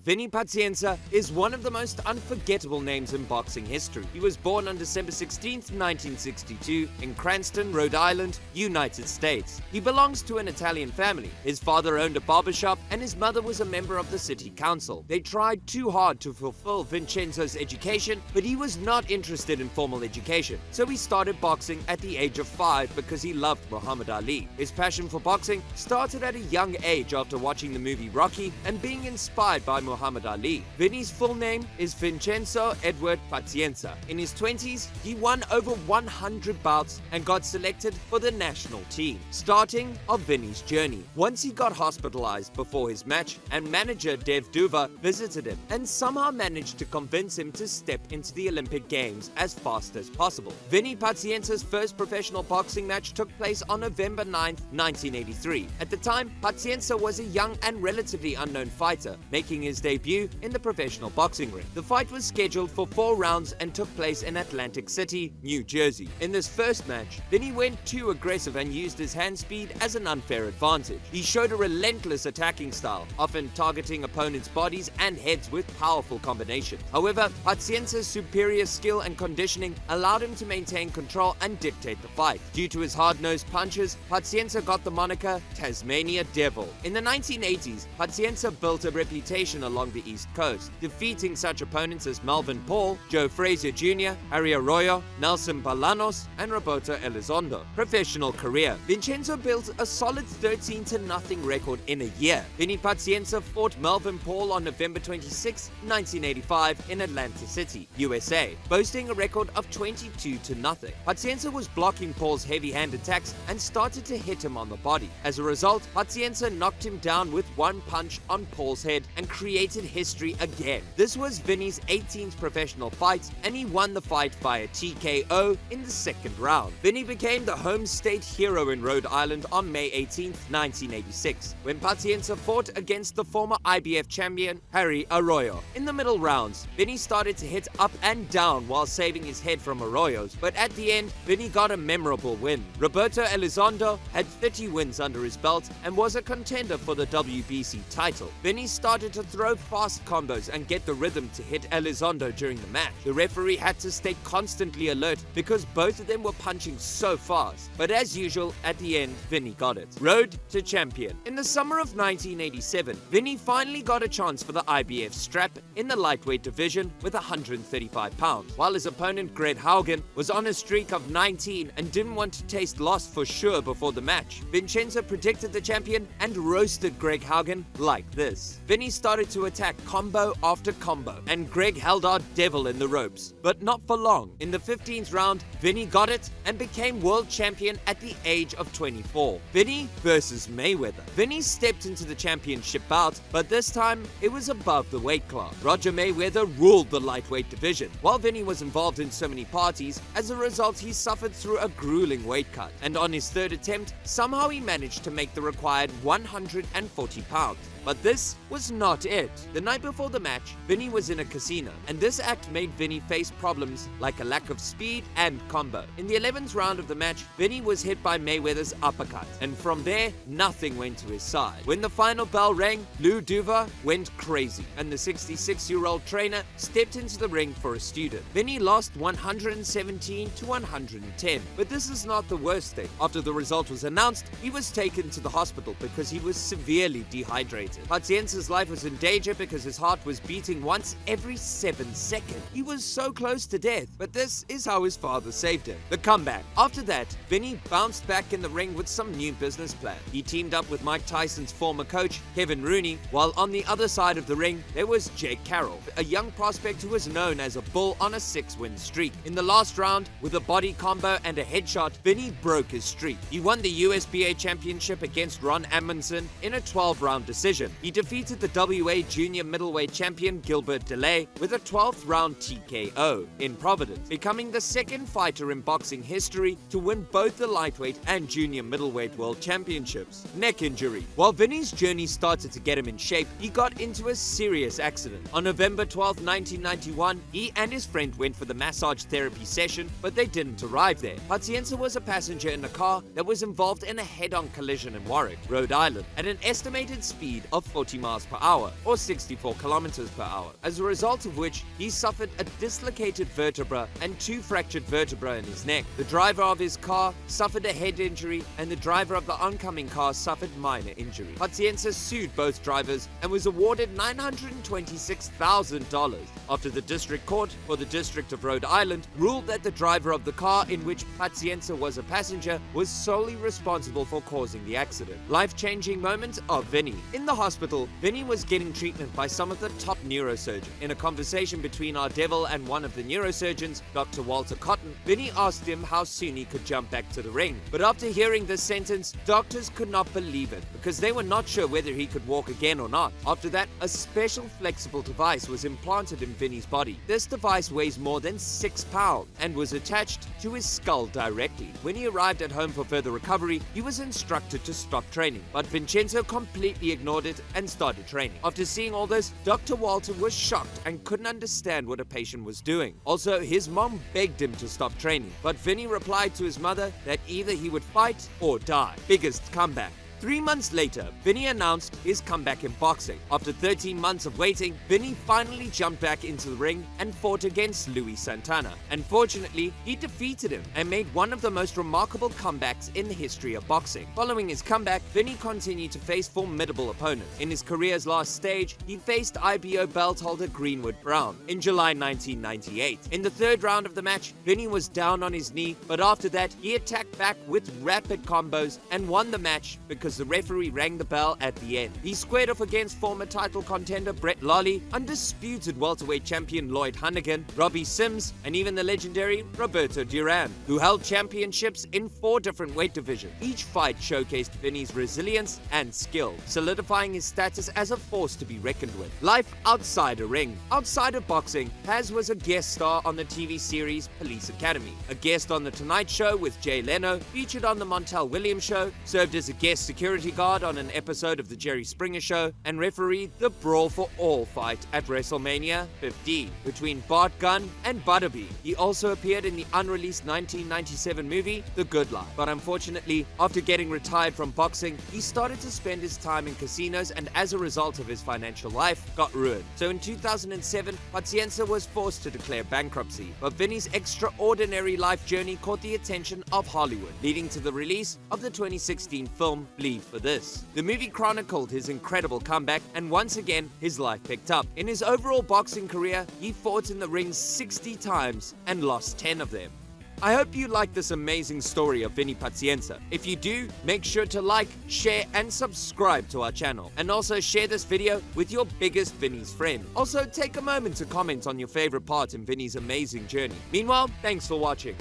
Vinny Pazienza is one of the most unforgettable names in boxing history. He was born on December 16, 1962 in Cranston, Rhode Island, United States. He belongs to an Italian family. His father owned a barbershop and his mother was a member of the city council. They tried too hard to fulfill Vincenzo's education, but he was not interested in formal education. So he started boxing at the age of 5 because he loved Muhammad Ali. His passion for boxing started at a young age after watching the movie Rocky and being inspired by Muhammad Ali. Vinny's full name is Vincenzo Edward Pazienza. In his 20s, he won over 100 bouts and got selected for the national team. Starting of Vinny's journey. Once he got hospitalized before his match, and manager Dev Duva visited him and somehow managed to convince him to step into the Olympic Games as fast as possible. Vinny Pazienza's first professional boxing match took place on November 9, 1983. At the time, Pazienza was a young and relatively unknown fighter, making his debut in the professional boxing ring. The fight was scheduled for 4 rounds and took place in Atlantic City, New Jersey. In this first match, Vinny went too aggressive and used his hand speed as an unfair advantage. He showed a relentless attacking style, often targeting opponents' bodies and heads with powerful combinations. However, Pazienza's superior skill and conditioning allowed him to maintain control and dictate the fight. Due to his hard-nosed punches, Pazienza got the moniker Tasmania Devil. In the 1980s, Pazienza built a reputation along the East Coast, defeating such opponents as Melvin Paul, Joe Frazier Jr., Harry Arroyo, Nelson Balanos, and Roberto Elizondo. Professional career. Vincenzo built a solid 13-0 record in a year. Vinny Pazienza fought Melvin Paul on November 26, 1985 in Atlantic City, USA, boasting a record of 22-0. Pazienza was blocking Paul's heavy-hand attacks and started to hit him on the body. As a result, Pazienza knocked him down with one punch on Paul's head and created history again. This was Vinny's 18th professional fight, and he won the fight via TKO in the second round. Vinny became the home state hero in Rhode Island on May 18, 1986, when Pazienza fought against the former IBF champion Harry Arroyo. In the middle rounds, Vinny started to hit up and down while saving his head from Arroyo's, but at the end, Vinny got a memorable win. Roberto Elizondo had 30 wins under his belt and was a contender for the WBC title. Vinny started to throw fast combos and get the rhythm to hit Elizondo during the match. The referee had to stay constantly alert because both of them were punching so fast. But as usual, at the end, Vinny got it. Road to champion. In the summer of 1987, Vinny finally got a chance for the IBF strap in the lightweight division with 135 pounds. While his opponent Greg Haugen was on a streak of 19 and didn't want to taste loss for sure before the match, Vincenzo predicted the champion and roasted Greg Haugen like this. Vinny started to attack combo after combo, and Greg held our devil in the ropes, but not for long. In the 15th round, Vinny got it and became world champion at the age of 24. Vinny versus Mayweather. Vinny stepped into the championship bout, but this time it was above the weight class. Roger Mayweather ruled the lightweight division. While Vinny was involved in so many parties, as a result he suffered through a grueling weight cut, and on his third attempt, somehow he managed to make the required 140 pounds. But this was not it. The night before the match, Vinny was in a casino, and this act made Vinny face problems like a lack of speed and combo. In the 11th round of the match, Vinny was hit by Mayweather's uppercut, and from there, nothing went to his side. When the final bell rang, Lou Duva went crazy, and the 66-year-old trainer stepped into the ring for a student. Vinny lost 117-110, but this is not the worst thing. After the result was announced, he was taken to the hospital because he was severely dehydrated. Pazienza's life was in danger because his heart was beating once every 7 seconds. He was so close to death, but this is how his father saved him. The comeback. After that, Vinny bounced back in the ring with some new business plan. He teamed up with Mike Tyson's former coach, Kevin Rooney, while on the other side of the ring, there was Jake Carroll, a young prospect who was known as a bull on a 6-win streak. In the last round, with a body combo and a headshot, Vinny broke his streak. He won the USBA championship against Ron Amundsen in a 12-round decision. He defeated the WA junior middleweight champion Gilbert DeLay with a 12th round TKO in Providence, becoming the second fighter in boxing history to win both the lightweight and junior middleweight world championships. Neck injury. While Vinny's journey started to get him in shape, he got into a serious accident. On November 12, 1991, he and his friend went for the massage therapy session, but they didn't arrive there. Pazienza was a passenger in a car that was involved in a head-on collision in Warwick, Rhode Island, at an estimated speed of 40 miles per hour, or or 64 kilometers per hour, as a result of which he suffered a dislocated vertebra and 2 fractured vertebrae in his neck. The driver of his car suffered a head injury, and the driver of the oncoming car suffered minor injury. Pazienza sued both drivers and was awarded $926,000 after the district court for the District of Rhode Island ruled that the driver of the car in which Pazienza was a passenger was solely responsible for causing the accident. Life-changing moments of Vinny. In the hospital, Vinny was getting treatment by some of the top neurosurgeons. In a conversation between our devil and one of the neurosurgeons, Dr. Walter Cotton, Vinny asked him how soon he could jump back to the ring. But after hearing this sentence, doctors could not believe it because they were not sure whether he could walk again or not. After that, a special flexible device was implanted in Vinny's body. This device weighs more than 6 pounds and was attached to his skull directly. When he arrived at home for further recovery, he was instructed to stop training, but Vincenzo completely ignored it and started training. After seeing all this, Dr. Walter was shocked and couldn't understand what a patient was doing. Also, his mom begged him to stop training, but Vinny replied to his mother that either he would fight or die. Biggest comeback. 3 months later, Vinny announced his comeback in boxing. After 13 months of waiting, Vinny finally jumped back into the ring and fought against Luis Santana. Unfortunately, he defeated him and made one of the most remarkable comebacks in the history of boxing. Following his comeback, Vinny continued to face formidable opponents. In his career's last stage, he faced IBO belt holder Greenwood Brown in July 1998. In the 3rd round of the match, Vinny was down on his knee, but after that, he attacked back with rapid combos and won the match because the referee rang the bell at the end. He squared off against former title contender Brett Lawley, undisputed welterweight champion Lloyd Hannigan, Robbie Sims, and even the legendary Roberto Duran, who held championships in 4 different weight divisions. Each fight showcased Vinny's resilience and skill, solidifying his status as a force to be reckoned with. Life outside a ring. Outside of boxing, Paz was a guest star on the TV series Police Academy, a guest on The Tonight Show with Jay Leno, featured on The Montel Williams Show, served as a guest security guard on an episode of The Jerry Springer Show, and refereed the Brawl for All fight at WrestleMania 15 between Bart Gunn and Butterby. He also appeared in the unreleased 1997 movie The Good Life, but unfortunately, after getting retired from boxing, he started to spend his time in casinos, and as a result of his financial life, got ruined. So in 2007, Pazienza was forced to declare bankruptcy, but Vinny's extraordinary life journey caught the attention of Hollywood, leading to the release of the 2016 film Bleed for This. The movie chronicled his incredible comeback, and once again, his life picked up. In his overall boxing career, he fought in the ring 60 times and lost 10 of them. I hope you like this amazing story of Vinny Pazienza. If you do, make sure to like, share, and subscribe to our channel. And also share this video with your biggest Vinny's friend. Also, take a moment to comment on your favorite part in Vinny's amazing journey. Meanwhile, thanks for watching.